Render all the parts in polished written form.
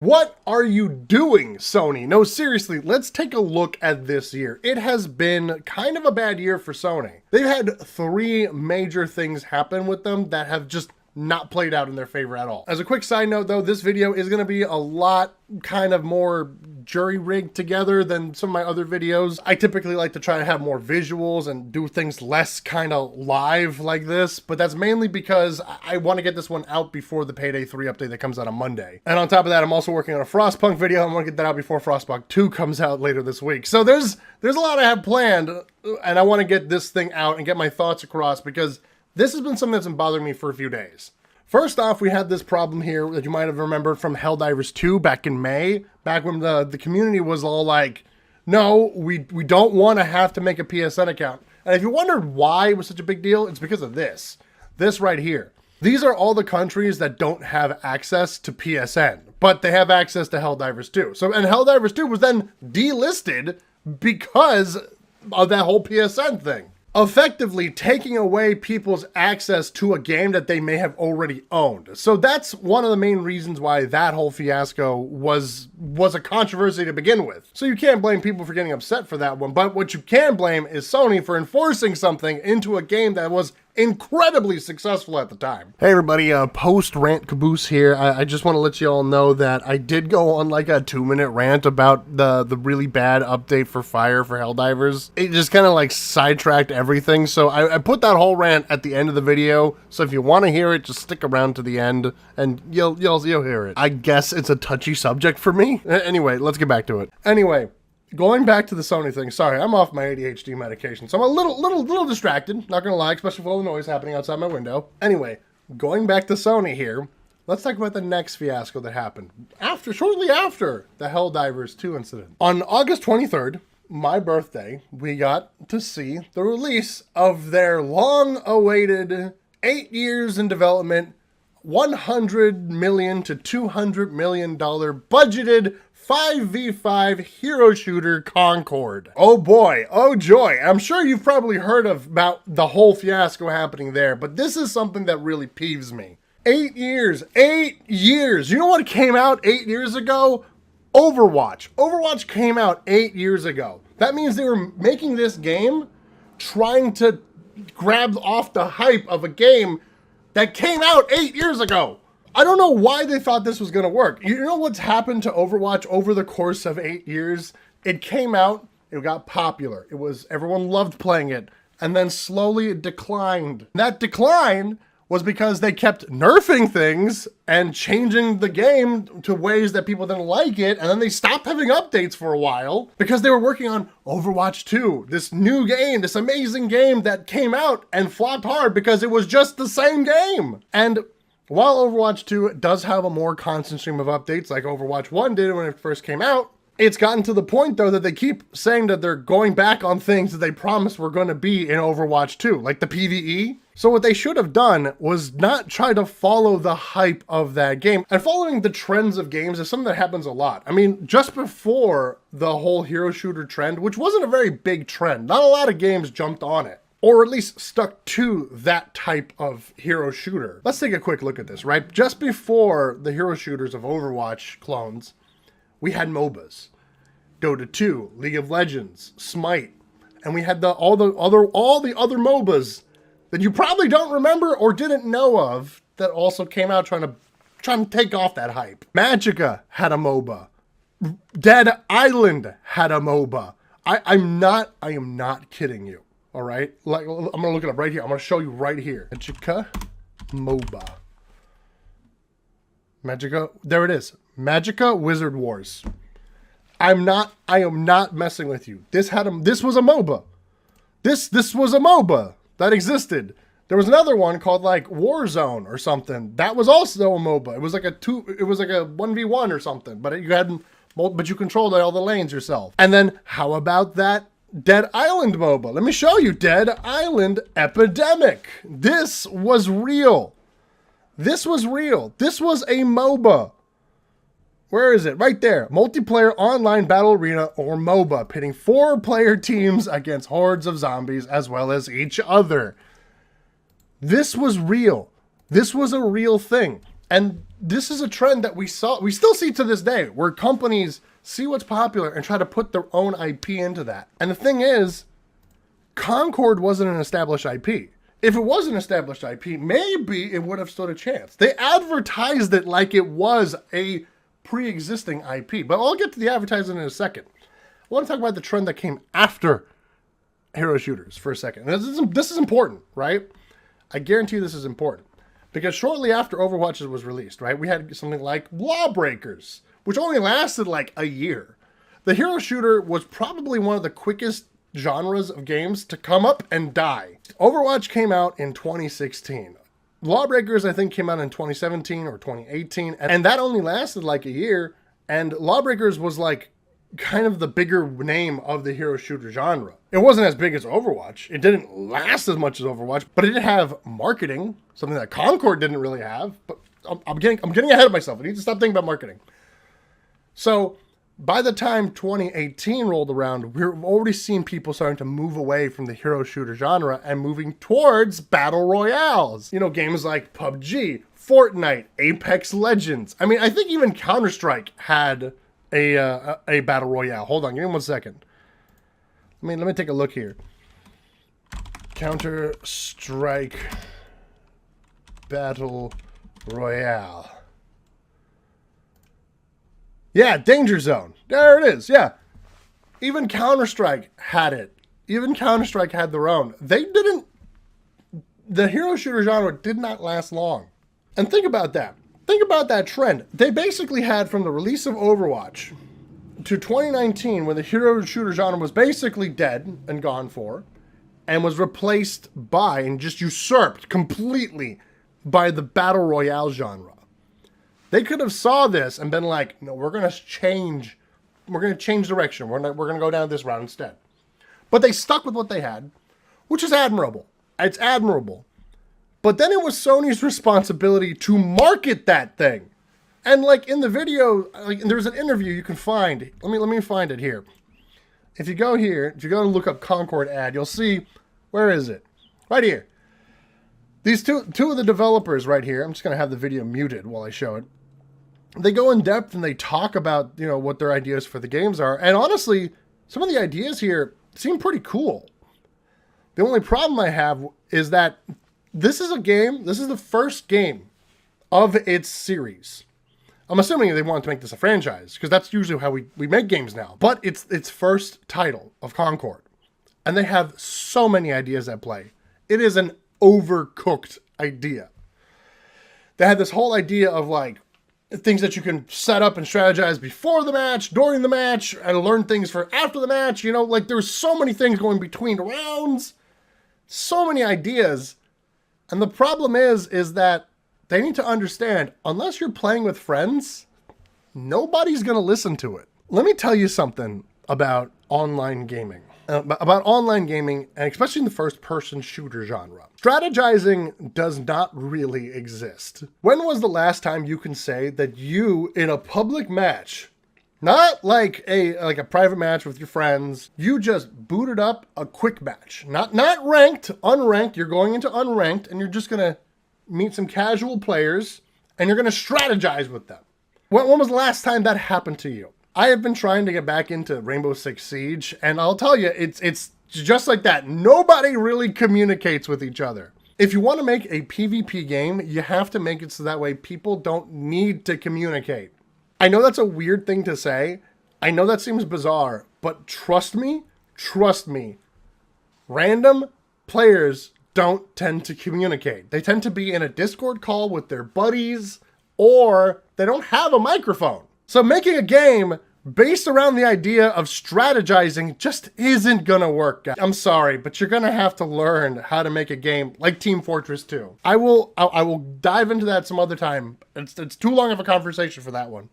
What are you doing, Sony? No, seriously, let's take a look at this year. It has been kind of a bad year for Sony. They've had three major things happen with them that have just not played out in their favor at all. As a quick side note though, this video is going to be a lot kind of more jury-rigged together than some of my other videos. I typically like to try to have more visuals and do things less kind of live like this, but that's mainly because I want to get this one out before the Payday 3 update that comes out on Monday. And on top of that, I'm also working on a Frostpunk video. I want to get that out before Frostpunk 2 comes out later this week. So there's a lot I have planned, and I want to get this thing out and get my thoughts across because this has been something that's been bothering me for a few days. First off, we had this problem here that you might have remembered from Helldivers 2 back in May, back when the community was all like, no, we don't want to have to make a PSN account. And if you wondered why it was such a big deal, it's because of this right here. These are all the countries that don't have access to PSN, but they have access to Helldivers 2. So, and Helldivers 2 was then delisted because of that whole PSN thing, effectively taking away people's access to a game that they may have already owned. So that's one of the main reasons why that whole fiasco was a controversy to begin with. So you can't blame people for getting upset for that one, but what you can blame is Sony for enforcing something into a game that was incredibly successful at the time. Hey everybody, post-rant Caboose here. I just want to let you all know that I did go on like a 2-minute rant about the really bad update for Fire for Helldivers. It just kind of like sidetracked everything, so I put that whole rant at the end of the video, so if you want to hear it, just stick around to the end and you'll hear it. I guess it's a touchy subject for me. Anyway, let's get back to it. Anyway, going back to the Sony thing, sorry, I'm off my ADHD medication, so I'm a little distracted, not gonna lie, especially with all the noise happening outside my window. Anyway, going back to Sony here, let's talk about the next fiasco that happened shortly after the Helldivers 2 incident. On August 23rd, my birthday, we got to see the release of their long-awaited 8 years in development, $100 million to $200 million budgeted 5v5 hero shooter Concord. Oh boy, oh joy. I'm sure you've probably heard about the whole fiasco happening there, but this is something that really peeves me. 8 years, 8 years. You know what came out 8 years ago? Overwatch. Overwatch came out 8 years ago. That means they were making this game trying to grab off the hype of a game that came out 8 years ago. I don't know why they thought this was going to work. You know what's happened to Overwatch over the course of 8 years? It came out, it got popular. Everyone loved playing it, and then slowly it declined. That decline was because they kept nerfing things and changing the game to ways that people didn't like it, and then they stopped having updates for a while because they were working on Overwatch 2, this new game, this amazing game that came out and flopped hard because it was just the same game. And while Overwatch 2 does have a more constant stream of updates like Overwatch 1 did when it first came out, it's gotten to the point though that they keep saying that they're going back on things that they promised were going to be in Overwatch 2, like the PvE. So what they should have done was not try to follow the hype of that game. And following the trends of games is something that happens a lot. I mean, just before the whole hero shooter trend, which wasn't a very big trend, not a lot of games jumped on it, or at least stuck to that type of hero shooter. Let's take a quick look at this, right? Just before the hero shooters of Overwatch clones, we had MOBAs. Dota 2, League of Legends, Smite, and we had all the other MOBAs that you probably don't remember or didn't know of that also came out trying to take off that hype. Magicka had a MOBA. Dead Island had a MOBA. I am not kidding you. All right, like I'm gonna look it up right here. I'm gonna show you right here. Magicka MOBA. Magicka, there it is. Magicka Wizard Wars. I am not messing with you. This was a MOBA. This was a MOBA that existed. There was another one called like Warzone or something. That was also a MOBA. It was like a 1v1 or something, but you controlled all the lanes yourself. And then how about that Dead Island MOBA? Let me show you. Dead Island Epidemic. This was real. This was real. This was a MOBA. Where is it? Right there. Multiplayer Online Battle Arena, or MOBA, pitting 4-player teams against hordes of zombies as well as each other. This was real. This was a real thing. And this is a trend that we still see to this day, where companies see what's popular and try to put their own IP into that. And the thing is, Concord wasn't an established IP. If it was an established IP, maybe it would have stood a chance. They advertised it like it was a pre-existing IP, but I'll get to the advertising in a second. I want to talk about the trend that came after hero shooters for a second. And this is important, right? I guarantee this is important. Because shortly after Overwatch was released, right, we had something like Lawbreakers, which only lasted like a year. The hero shooter was probably one of the quickest genres of games to come up and die. Overwatch came out in 2016. Lawbreakers, I think, came out in 2017 or 2018, and that only lasted like a year, and Lawbreakers was like kind of the bigger name of the hero shooter genre. It wasn't as big as Overwatch. It didn't last as much as Overwatch, but it did have marketing, something that Concord didn't really have. But I'm getting ahead of myself. I need to stop thinking about marketing. So by the time 2018 rolled around, we're already seeing people starting to move away from the hero shooter genre and moving towards battle royales. You know, games like PUBG, Fortnite, Apex Legends. I mean, I think even Counter-Strike had a battle royale. Hold on, give me 1 second. Let me take a look here. Counter-Strike battle royale. Yeah, Danger Zone. There it is. Yeah. Even Counter-Strike had it. Even Counter-Strike had their own. The hero shooter genre did not last long. And think about that. Think about that trend. They basically had, from the release of Overwatch to 2019, when the hero shooter genre was basically dead and gone for, and was replaced by and just usurped completely by the battle royale genre. They could have saw this and been like, no, we're going to change direction. We're going to go down this route instead. But they stuck with what they had, which is admirable. It's admirable. But then it was Sony's responsibility to market that thing. And like in the video, like there's an interview you can find. Let me find it here. If you go and look up Concord ad, you'll see, where is it? Right here. These two of the developers right here, I'm just going to have the video muted while I show it. They go in depth and they talk about, you know, what their ideas for the games are. And honestly, some of the ideas here seem pretty cool. The only problem I have is that this is the first game of its series. I'm assuming they want to make this a franchise, because that's usually how we make games now. But it's its first title of Concord. And they have so many ideas at play. It is an overcooked idea. They had this whole idea of like things that you can set up and strategize before the match, during the match, and learn things for after the match. You know, like there's so many things going between rounds, so many ideas. And the problem is that they need to understand, unless you're playing with friends, nobody's going to listen to it. Let me tell you something about online gaming. And especially in the first-person shooter genre. Strategizing does not really exist. When was the last time you can say that you, in a public match, not like a private match with your friends, you just booted up a quick match? Not ranked, unranked. You're going into unranked, and you're just going to meet some casual players, and you're going to strategize with them. When was the last time that happened to you? I have been trying to get back into Rainbow Six Siege, and I'll tell you, it's just like that. Nobody really communicates with each other. If you want to make a PvP game, you have to make it so that way people don't need to communicate. I know that's a weird thing to say. I know that seems bizarre, but trust me, random players don't tend to communicate. They tend to be in a Discord call with their buddies, or they don't have a microphone. So making a game based around the idea of strategizing just isn't gonna work, guys. I'm sorry, but you're gonna have to learn how to make a game like Team Fortress 2. I will dive into that some other time. It's too long of a conversation for that one.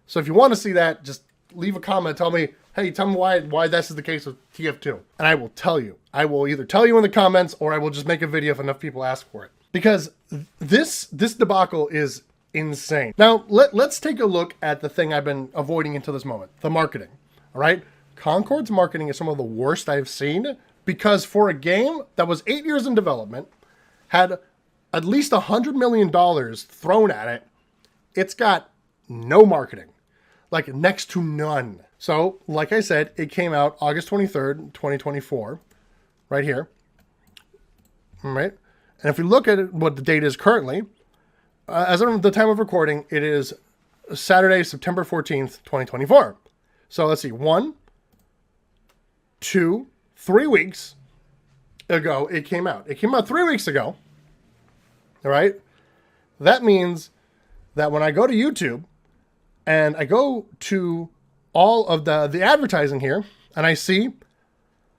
So if you want to see that, just leave a comment. Tell me why this is the case with TF2. And I will tell you. I will either tell you in the comments, or I will just make a video if enough people ask for it. Because this debacle is insane. Now, let's take a look at the thing I've been avoiding until this moment. The marketing. All right? Concord's marketing is some of the worst I've seen, because for a game that was 8 years in development, had at least $100 million thrown at it, it's got no marketing, like next to none. So, like I said, it came out August 23rd, 2024, right here. All right. And if we look at what the date is currently, as of the time of recording, it is Saturday, September 14th, 2024. So let's see, 1, 2, 3 weeks ago it came out. It came out 3 weeks ago. All right. That means that when I go to YouTube and I go to all of the advertising here and I see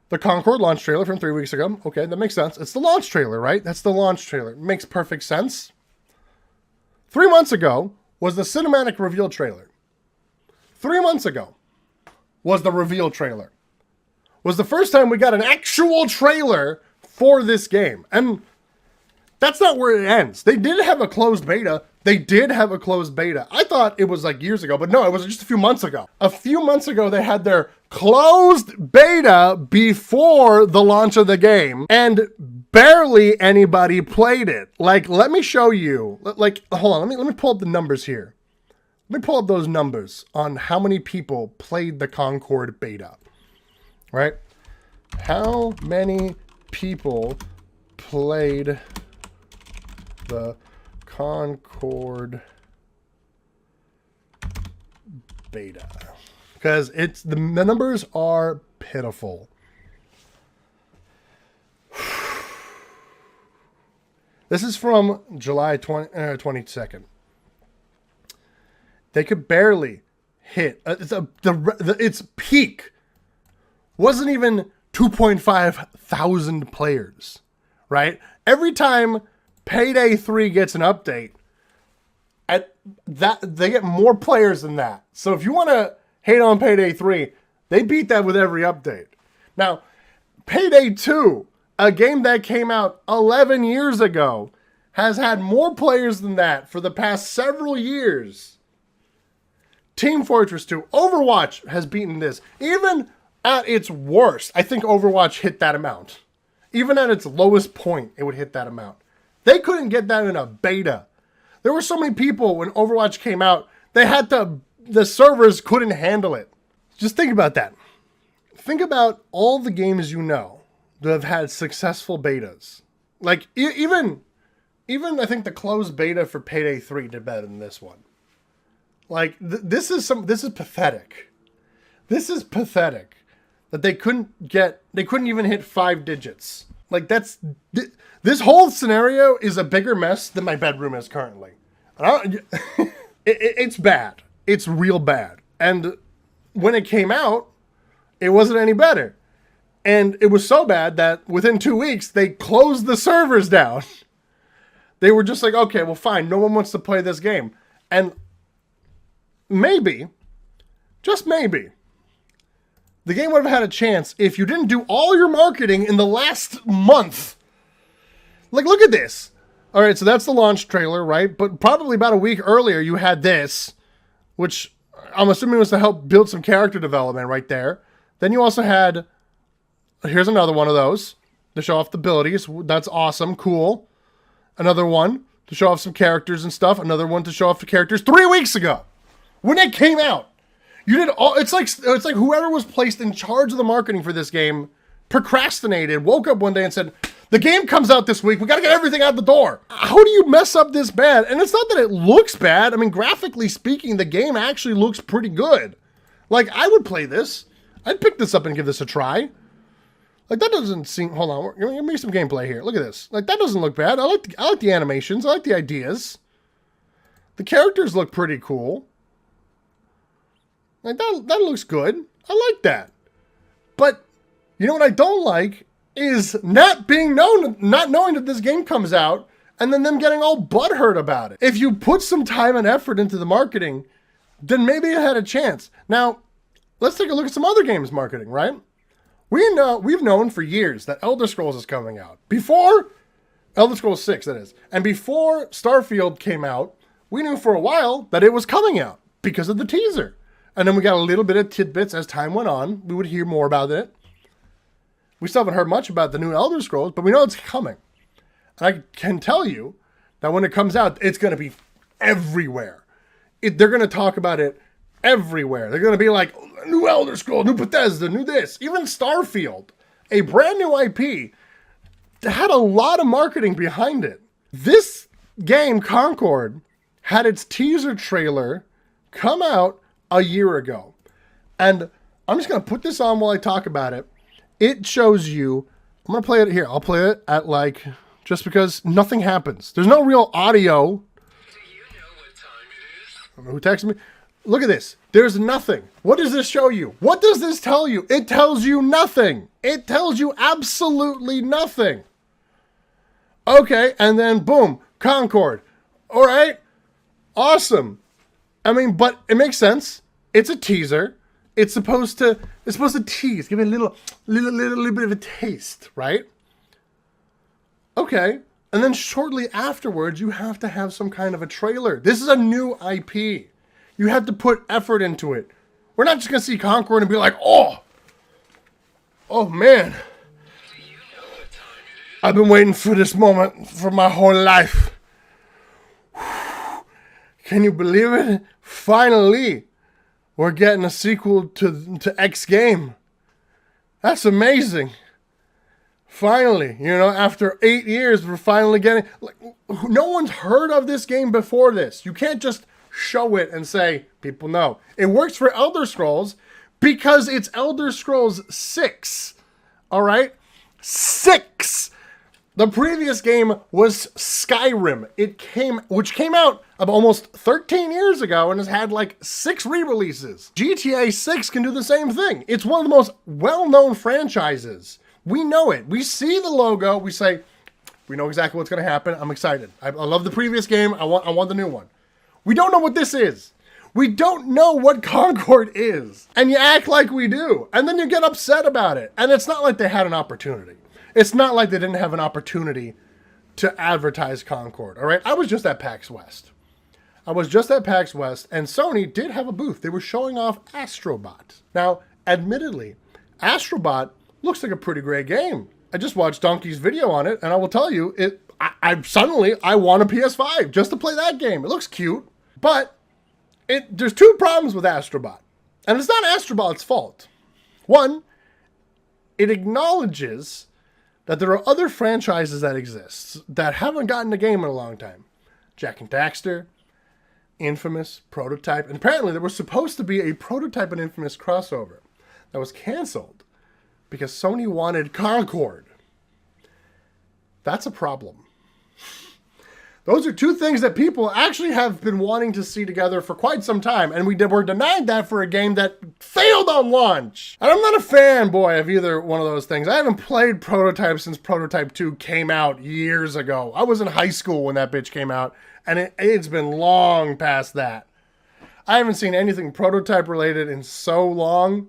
the Concord launch trailer from 3 weeks ago. Okay, that makes sense. It's the launch trailer, right? That's the launch trailer. It makes perfect sense. 3 months ago was the cinematic reveal trailer. 3 months ago was the reveal trailer. Was the first time we got an actual trailer for this game. And that's not where it ends. They did have a closed beta. I thought it was like years ago, but no, it was just a few months ago. A few months ago, they had their closed beta before the launch of the game, and barely anybody played it. Like, let me show you. Like, hold on, let me pull up the numbers here. Let me pull up those numbers on how many people played the Concord beta. Right? How many people played the Concord beta? Because the numbers are pitiful. This is from July 22nd. They could barely hit its peak wasn't even 2.5 thousand players, right? Every time Payday 3 gets an update, at that they get more players than that. So if you want to hate on Payday 3, they beat that with every update. Now, Payday 2, a game that came out 11 years ago, has had more players than that for the past several years. Team Fortress 2, Overwatch has beaten this. Even at its worst, I think Overwatch hit that amount. Even at its lowest point, it would hit that amount. They couldn't get that in a beta. There were so many people when Overwatch came out, the servers couldn't handle it. Just think about that. Think about all the games you know that have had successful betas. Like, even I think the closed beta for Payday 3 did better than this one. Like, this is pathetic. This is pathetic that they couldn't even hit 5 digits. Like, this whole scenario is a bigger mess than my bedroom is currently. It's bad. It's real bad. And when it came out, it wasn't any better. And it was so bad that within 2 weeks, they closed the servers down. They were just like, okay, well, fine. No one wants to play this game. And maybe, just maybe, the game would have had a chance if you didn't do all your marketing in the last month. Like, look at this. All right, so that's the launch trailer, right? But probably about a week earlier, you had this, which I'm assuming was to help build some character development right there. Then you also had, here's another one of those to show off the abilities. That's awesome, cool. Another one to show off some characters and stuff. Another one to show off the characters 3 weeks ago when it came out. You did all. It's like whoever was placed in charge of the marketing for this game procrastinated, woke up one day and said, the game comes out this week. We got to get everything out the door. How do you mess up this bad? And it's not that it looks bad. I mean, graphically speaking, the game actually looks pretty good. Like, I would play this. I'd pick this up and give this a try. Like, that doesn't seem... Hold on. Give me some gameplay here. Look at this. Like, that doesn't look bad. I like the animations. I like the ideas. The characters look pretty cool. Like, that looks good. I like that. But, you know what I don't like is not knowing that this game comes out and then them getting all butthurt about it. If you put some time and effort into the marketing, then maybe it had a chance. Now, let's take a look at some other games marketing, right? We've known for years that Elder Scrolls is coming out. Before Elder Scrolls 6, that is. And before Starfield came out, we knew for a while that it was coming out because of the teaser. And then we got a little bit of tidbits as time went on. We would hear more about it. We still haven't heard much about the new Elder Scrolls, but we know it's coming. And I can tell you that when it comes out, it's going to be everywhere. they're going to talk about it everywhere. They're going to be like, new Elder Scrolls, new Bethesda, new this. Even Starfield, a brand new IP, had a lot of marketing behind it. This game, Concord, had its teaser trailer come out a year ago. And I'm just going to put this on while I talk about it. It shows you, I'm going to play it here. I'll play it at like, just because nothing happens. There's no real audio. Do you know what time it is? I don't know who texted me. Look at this. There's nothing. What does this show you? What does this tell you? It tells you nothing. It tells you absolutely nothing. Okay, and then boom, Concord. All right, awesome. I mean, but it makes sense. It's a teaser. It's supposed to tease, give it a little bit of a taste, right? Okay, and then shortly afterwards, you have to have some kind of a trailer. This is a new IP. You have to put effort into it. We're not just gonna see Concord and be like, oh man. I've been waiting for this moment for my whole life. Can you believe it? Finally, we're getting a sequel to X game. That's amazing. Finally, after 8 years, we're finally getting... Like, no one's heard of this game before this. You can't just show it and say, people know. It works for Elder Scrolls because it's Elder Scrolls 6. All right? 6! The previous game was Skyrim. Which came out almost 13 years ago and has had like 6 re-releases. GTA 6 can do the same thing. It's one of the most well-known franchises. We know it. We see the logo. We say, we know exactly what's going to happen. I'm excited. I love the previous game. I want the new one. We don't know what this is. We don't know what Concord is. And you act like we do. And then you get upset about it. And it's not like they had an opportunity. It's not like they didn't have an opportunity to advertise Concord, all right? I was just at PAX West. and Sony did have a booth. They were showing off Astrobot. Now, admittedly, Astrobot looks like a pretty great game. I just watched Donkey's video on it, and I will tell you, I suddenly want a PS5 just to play that game. It looks cute, but there's 2 problems with Astrobot, and it's not Astrobot's fault. One, it acknowledges that there are other franchises that exist that haven't gotten a game in a long time. Jak and Daxter, Infamous, Prototype, and apparently there was supposed to be a Prototype and Infamous crossover that was canceled because Sony wanted Concord. That's a problem. Those are 2 things that people actually have been wanting to see together for quite some time, and we were denied that for a game that failed on launch. And I'm not a fanboy of either one of those things. I haven't played Prototype since Prototype 2 came out years ago. I was in high school when that bitch came out, and it's been long past that. I haven't seen anything Prototype related in so long,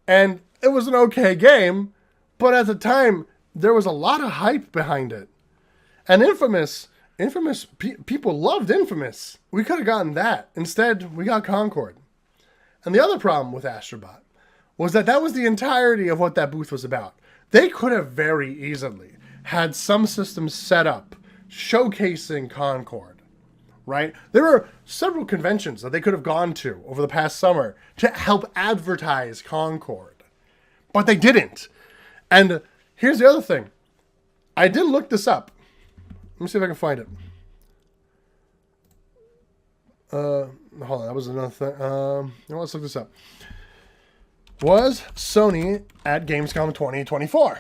and it was an okay game, but at the time, there was a lot of hype behind it. And Infamous, people loved Infamous. We could have gotten that. Instead, we got Concord. And the other problem with Astrobot was that was the entirety of what that booth was about. They could have very easily had some systems set up showcasing Concord, right? There are several conventions that they could have gone to over the past summer to help advertise Concord. But they didn't. And here's the other thing. I did look this up. Let me see if I can find it. Hold on, that was another thing. Let's look this up. Was Sony at Gamescom 2024?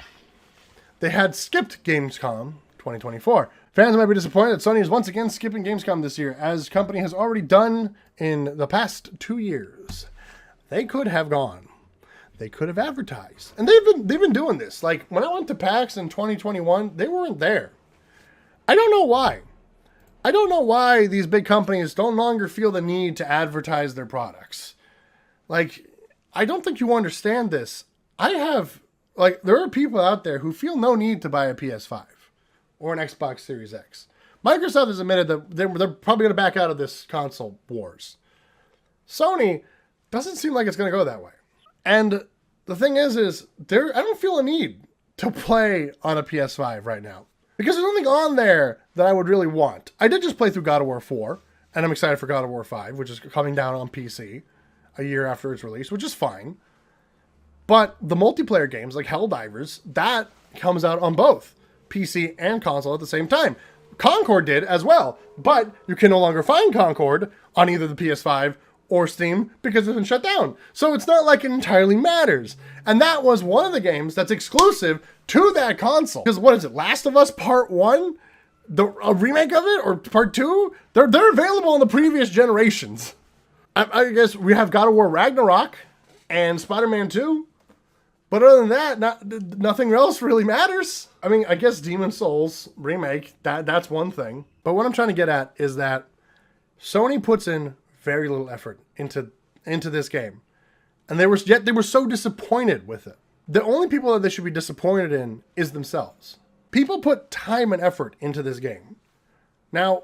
They had skipped Gamescom 2024. Fans might be disappointed that Sony is once again skipping Gamescom this year, as the company has already done in the past 2 years. They could have gone. They could have advertised. And they've been doing this. Like, when I went to PAX in 2021, they weren't there. I don't know why. I don't know why these big companies no longer feel the need to advertise their products. Like, I don't think you understand this. There are people out there who feel no need to buy a PS5 or an Xbox Series X. Microsoft has admitted that they're probably going to back out of this console wars. Sony doesn't seem like it's going to go that way. And the thing is I don't feel a need to play on a PS5 right now. Because there's nothing on there that I would really want. I did just play through God of War 4, And I'm excited for God of War 5, which is coming down on PC a year after its release, which is fine. But the multiplayer games like Helldivers, that comes out on both PC and console at the same time. Concord did as well, but you can no longer find Concord on either the PS5 or Steam because it's been shut down. So it's not like it entirely matters. And that was one of the games that's exclusive to that console. Because what is it, Last of Us Part 1? A remake of it, or Part 2? They're available on the previous generations. I guess we have God of War Ragnarok and Spider-Man 2. But other than that, nothing else really matters. I mean, I guess Demon's Souls remake, that's one thing. But what I'm trying to get at is that Sony puts in very little effort into this game. And they were so disappointed with it. The only people that they should be disappointed in is themselves. People put time and effort into this game. Now,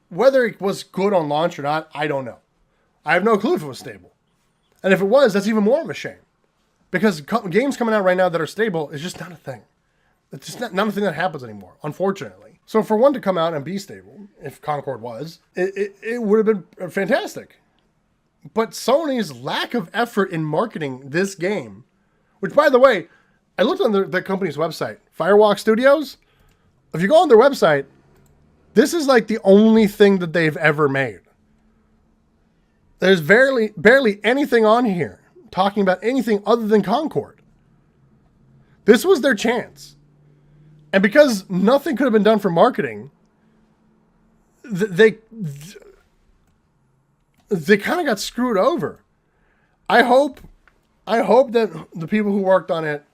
whether it was good on launch or not, I don't know. I have no clue if it was stable. And if it was, that's even more of a shame. Because games coming out right now that are stable is just not a thing. It's just not a thing that happens anymore, unfortunately. So for one to come out and be stable, if Concord was, it would have been fantastic. But Sony's lack of effort in marketing this game, which, by the way, I looked on the company's website, Firewalk Studios. If you go on their website, this is like the only thing that they've ever made. There's barely anything on here talking about anything other than Concord. This was their chance. And because nothing could have been done for marketing, they kind of got screwed over. I hope that the people who worked on it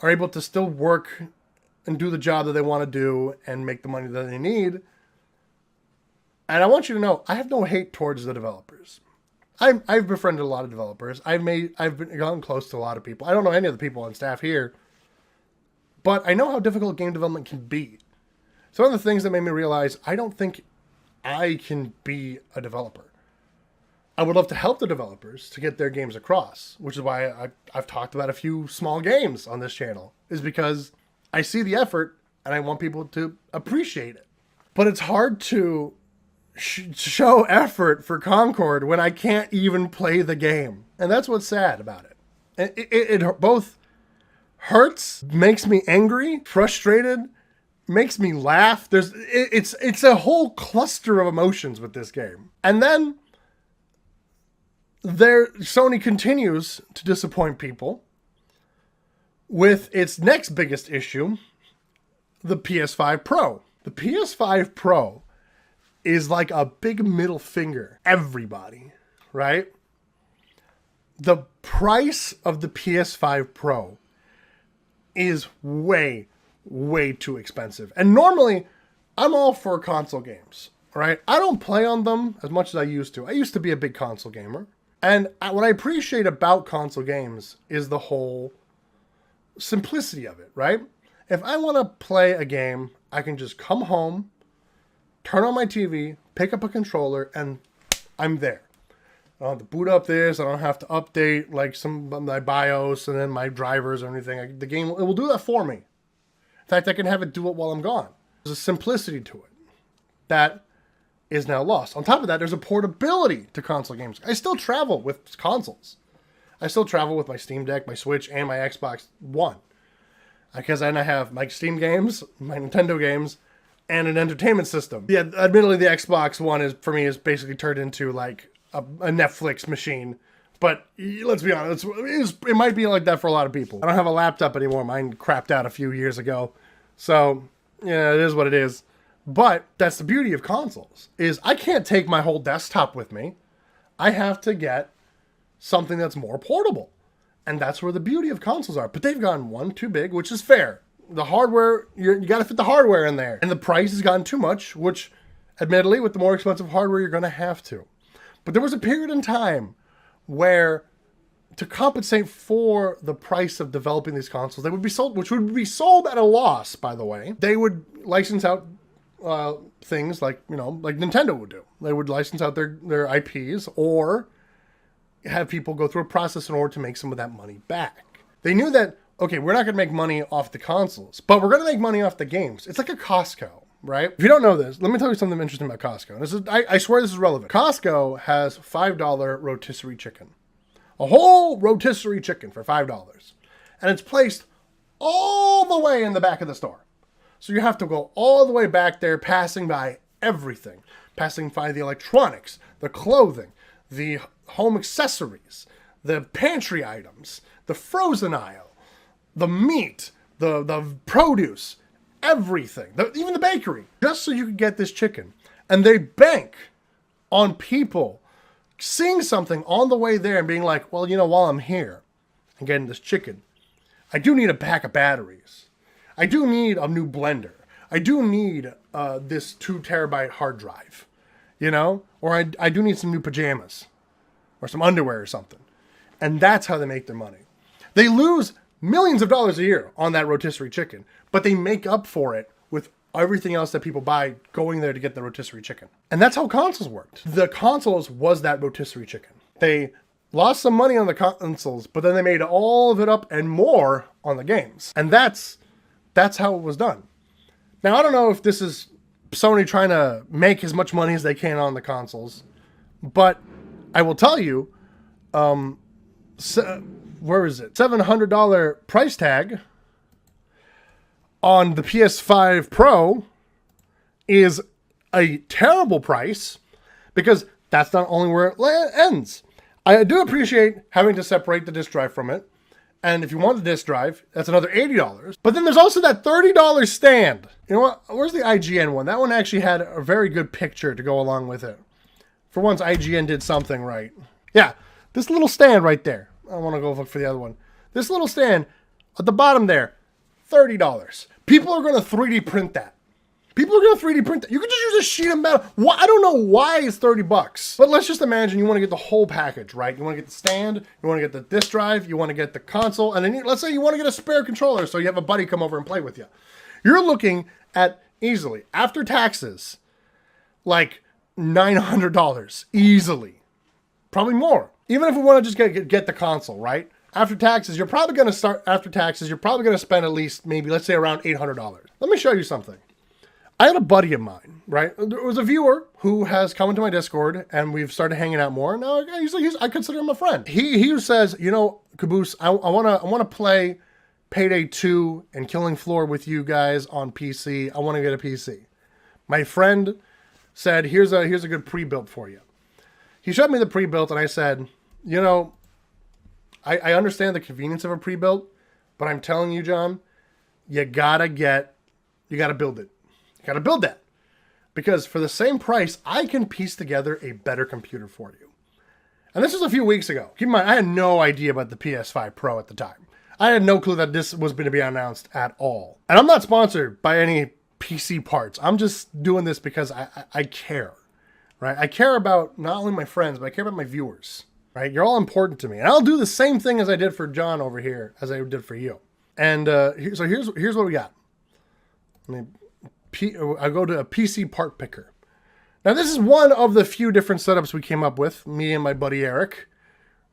are able to still work and do the job that they want to do and make the money that they need. And I want you to know, I have no hate towards the developers. I've befriended a lot of developers. I've gotten close to a lot of people. I don't know any of the people on staff here, but I know how difficult game development can be. Some of the things that made me realize I don't think I can be a developer. I would love to help the developers to get their games across, which is why I've talked about a few small games on this channel, is because I see the effort and I want people to appreciate it. But it's hard to show effort for Concord when I can't even play the game. And that's what's sad about it. And it both hurts, makes me angry, frustrated, makes me laugh. It's a whole cluster of emotions with this game. And then Sony continues to disappoint people with its next biggest issue, the PS5 Pro. The PS5 Pro is like a big middle finger. Everybody, right? The price of the PS5 Pro is way, way too expensive. And normally, I'm all for console games, right? I don't play on them as much as I used to. I used to be a big console gamer. And what I appreciate about console games is the whole simplicity of it, right? If I want to play a game, I can just come home, turn on my TV, pick up a controller, and I'm there. I don't have to boot up this. I don't have to update like my BIOS and then my drivers or anything. The game, it will do that for me. In fact, I can have it do it while I'm gone. There's a simplicity to it that is now lost. On top of that, there's a portability to console games. I still travel with consoles. I still travel with my Steam Deck, my Switch, and my Xbox One. Because then I have my Steam games, my Nintendo games, and an entertainment system. Yeah, admittedly, the Xbox One for me is basically turned into like a Netflix machine. But let's be honest, it might be like that for a lot of people. I don't have a laptop anymore. Mine crapped out a few years ago. So, yeah, it is what it is. But that's the beauty of consoles, is I can't take my whole desktop with me. I have to get something that's more portable. And that's where the beauty of consoles are. But they've gotten one too big, which is fair. The hardware, you got to fit the hardware in there. And the price has gotten too much, which, admittedly, with the more expensive hardware, you're going to have to. But there was a period in time where, to compensate for the price of developing these consoles, they would be sold, which would be sold at a loss, by the way. They would license out things like Nintendo would do. They would license out their IPs or have people go through a process in order to make some of that money back. They knew that, okay, we're not going to make money off the consoles, but we're going to make money off the games. It's like a Costco, right? If you don't know this, let me tell you something interesting about Costco. This is, I swear this is relevant. Costco has $5 rotisserie chicken. A whole rotisserie chicken for $5. And it's placed all the way in the back of the store. So you have to go all the way back there, passing by everything. Passing by the electronics, the clothing, the home accessories, the pantry items, the frozen aisle, the meat, the produce, everything, even the bakery, just so you could get this chicken. And they bank on people seeing something on the way there and being like, well, you know, while I'm here and getting this chicken, I do need a pack of batteries. I do need a new blender. I do need this 2 terabyte hard drive, you know, or I do need some new pajamas or some underwear or something. And that's how they make their money. They lose millions of dollars a year on that rotisserie chicken, but they make up for it with everything else that people buy going there to get the rotisserie chicken. And that's how consoles worked. The consoles was that rotisserie chicken. They lost some money on the consoles, but then they made all of it up and more on the games. And that's how it was done. Now, I don't know if this is Sony trying to make as much money as they can on the consoles, but I will tell you, where is it? $700 price tag on the PS5 Pro is a terrible price because that's not only where it ends. I do appreciate having to separate the disk drive from it. And if you want the disk drive, that's another $80. But then there's also that $30 stand. You know what? Where's the IGN one? That one actually had a very good picture to go along with it. For once, IGN did something right. Yeah, this little stand right there. I want to go look for the other one. This little stand at the bottom there, $30. People are going to 3D print that. People are going to 3D print that. You could just use a sheet of metal. I don't know why it's $30. But let's just imagine you want to get the whole package, right? You want to get the stand, you want to get the disk drive, you want to get the console, and then let's say you want to get a spare controller so you have a buddy come over and play with you. You're looking at easily, after taxes, like $900 easily. Probably more. Even if we want to just get the console, right? After taxes, you're probably going to spend at least maybe, let's say, around $800. Let me show you something. I had a buddy of mine, right? There was a viewer who has come into my Discord and we've started hanging out more. Now I consider him a friend. He says, you know, Caboose, I wanna play Payday 2 and Killing Floor with you guys on PC. I want to get a PC. My friend said, here's a good pre-built for you. He showed me the pre-built and I said, you know, I understand the convenience of a pre-built, but I'm telling you, John, you gotta build it. You gotta build that. Because for the same price, I can piece together a better computer for you. And this was a few weeks ago. Keep in mind, I had no idea about the PS5 Pro at the time. I had no clue that this was going to be announced at all. And I'm not sponsored by any PC parts. I'm just doing this because I care, right? I care about not only my friends, but I care about my viewers, right? You're all important to me. And I'll do the same thing as I did for John over here as I did for you. And so here's what we got. I go to a PC part picker. Now, this is one of the few different setups we came up with, me and my buddy Eric,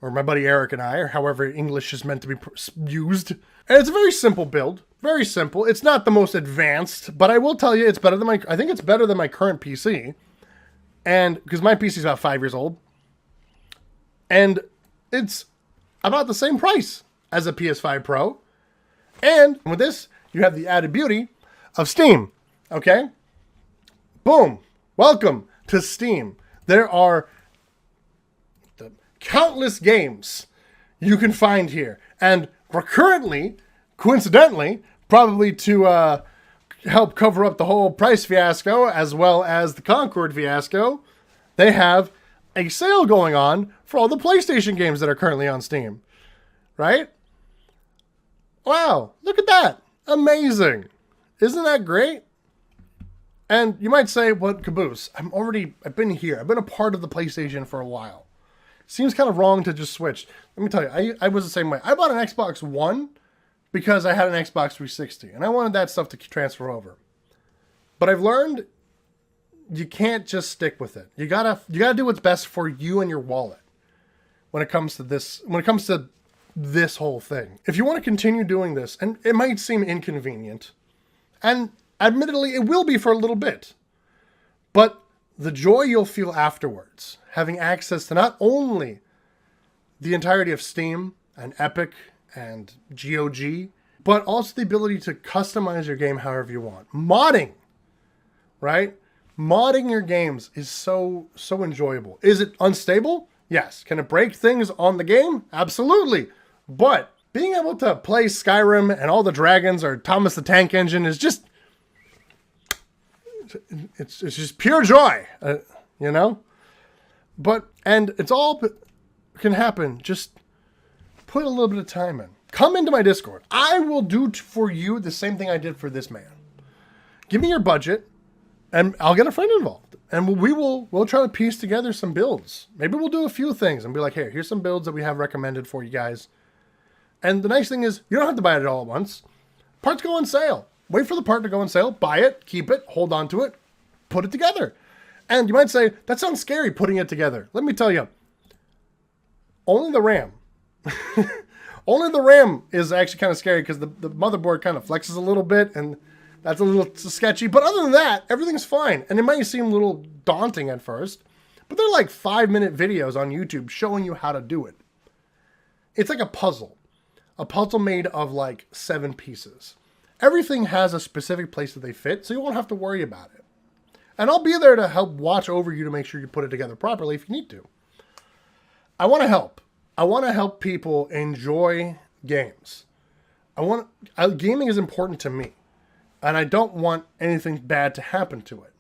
or my buddy Eric and I, or however English is meant to be used. And it's a very simple build. Very simple. It's not the most advanced, but I will tell you it's better than I think it's better than my current PC. And because my PC is about 5 years old. And it's about the same price as a PS5 Pro. And with this, you have the added beauty of Steam. Okay? Boom. Welcome to Steam. There are the countless games you can find here. And recurrently, coincidentally, probably to help cover up the whole price fiasco as well as the Concord fiasco, they have a sale going on for all the PlayStation games that are currently on Steam. Right? Wow. Look at that. Amazing. Isn't that great? And you might say, "What, Caboose? I've been here. I've been a part of the PlayStation for a while. Seems kind of wrong to just switch." Let me tell you, I was the same way. I bought an Xbox One because I had an Xbox 360, and I wanted that stuff to transfer over. But I've learned you can't just stick with it. You gotta do what's best for you and your wallet when it comes to this. When it comes to this whole thing, if you want to continue doing this, and it might seem inconvenient, and Admittedly, it will be for a little bit. But the joy you'll feel afterwards, having access to not only the entirety of Steam and Epic and GOG, but also the ability to customize your game however you want. Modding, right? Modding your games is so enjoyable. Is it unstable? Yes. Can it break things on the game? Absolutely. But being able to play Skyrim and all the dragons or Thomas the Tank Engine is just, it's just pure joy, you know? And it's all can happen. Just put a little bit of time in. Come into my Discord. I will do for you the same thing I did for this man. Give me your budget, and I'll get a friend involved. And we'll try to piece together some builds. Maybe we'll do a few things and be like, hey, here's some builds that we have recommended for you guys. And the nice thing is, you don't have to buy it all at once. Parts go on sale. Wait for the part to go on sale. Buy it, keep it, hold on to it, put it together. And you might say, that sounds scary, putting it together. Let me tell you, only the RAM. Only the RAM is actually kind of scary because the motherboard kind of flexes a little bit, and that's a little sketchy. But other than that, everything's fine. And it might seem a little daunting at first, but they're like 5-minute videos on YouTube showing you how to do it. It's like a puzzle made of like 7 pieces. Everything has a specific place that they fit, so you won't have to worry about it. And I'll be there to help watch over you to make sure you put it together properly if you need to. I want to help. I want to help people enjoy games. Gaming is important to me, and I don't want anything bad to happen to it.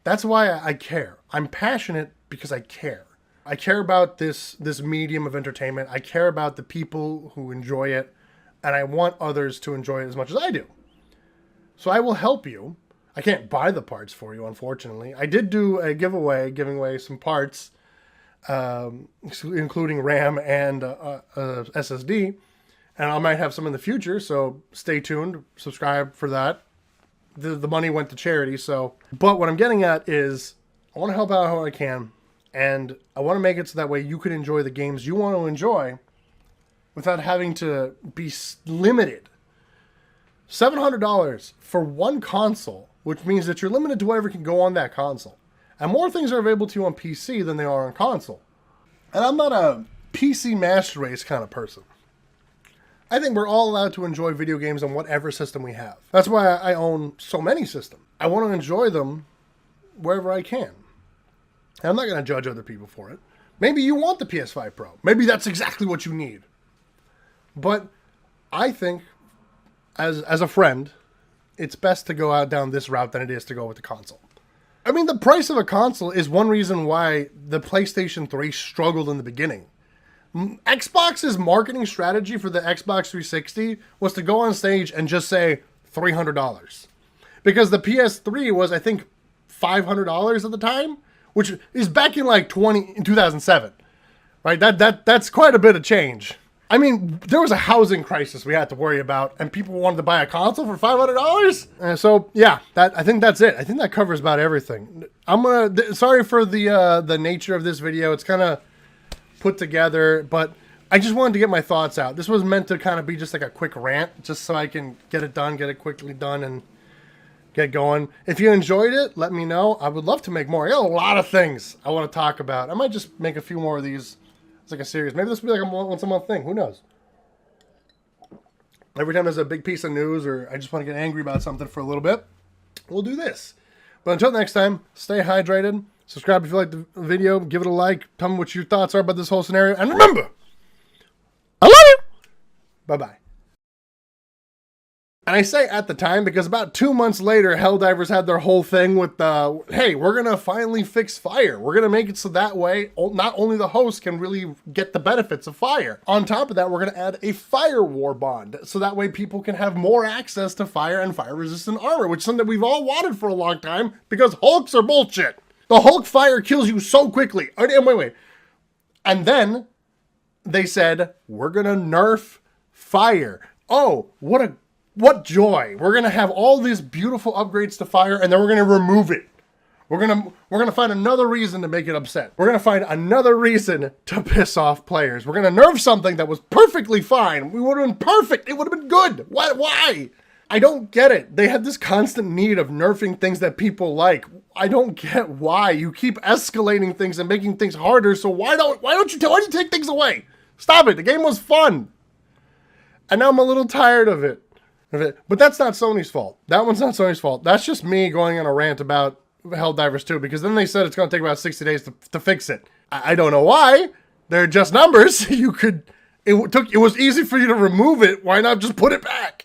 That's why I care. I'm passionate because I care. I care about this medium of entertainment. I care about the people who enjoy it, and I want others to enjoy it as much as I do. So I will help you. I can't buy the parts for you, unfortunately. I did do a giveaway, giving away some parts, including RAM and SSD, and I might have some in the future, so stay tuned, subscribe for that. The money went to charity, but what I'm getting at is I want to help out how I can, and I want to make it so that way you can enjoy the games you want to enjoy without having to be limited. $700 for one console, which means that you're limited to whatever can go on that console. And more things are available to you on PC than they are on console. And I'm not a PC master race kind of person. I think we're all allowed to enjoy video games on whatever system we have. That's why I own so many systems. I want to enjoy them wherever I can. And I'm not going to judge other people for it. Maybe you want the PS5 Pro. Maybe that's exactly what you need. But I think, as a friend, it's best to go out down this route than it is to go with the console. I mean, the price of a console is one reason why the PlayStation 3 struggled in the beginning. Xbox's marketing strategy for the Xbox 360 was to go on stage and just say $300. Because the PS3 was, I think, $500 at the time, which is back in like 2007. Right? That's quite a bit of change. I mean, there was a housing crisis we had to worry about, and people wanted to buy a console for $500. So yeah, I think that's it. I think that covers about everything. Sorry for the nature of this video. It's kind of put together, but I just wanted to get my thoughts out. This was meant to kind of be just like a quick rant, just so I can get it done, get it quickly done, and get going. If you enjoyed it, let me know. I would love to make more. I got a lot of things I want to talk about. I might just make a few more of these. It's like a series. Maybe this will be like a once a month thing. Who knows? Every time there's a big piece of news or I just want to get angry about something for a little bit, we'll do this. But until next time, stay hydrated. Subscribe if you like the video. Give it a like. Tell me what your thoughts are about this whole scenario. And remember, I love you. Bye-bye. And I say at the time because about 2 months later, Helldivers had their whole thing with hey, we're going to finally fix fire. We're going to make it so that way not only the host can really get the benefits of fire. On top of that, we're going to add a fire war bond. So that way people can have more access to fire and fire-resistant armor, which is something we've all wanted for a long time because Hulks are bullshit. The Hulk fire kills you so quickly. And wait. And then they said, we're going to nerf fire. Oh, what joy. We're going to have all these beautiful upgrades to fire, and then we're going to remove it. We're going to find another reason to make it upset. We're going to find another reason to piss off players. We're going to nerf something that was perfectly fine. We would have been perfect. It would have been good. Why? I don't get it. They had this constant need of nerfing things that people like. I don't get why. You keep escalating things and making things harder, so why don't you take things away? Stop it. The game was fun. And now I'm a little tired of it. But that's not Sony's fault. That one's not Sony's fault. That's just me going on a rant about Helldivers 2, because then they said it's going to take about 60 days to fix it. I don't know why. They're just numbers. It was easy for you to remove it. Why not just put it back?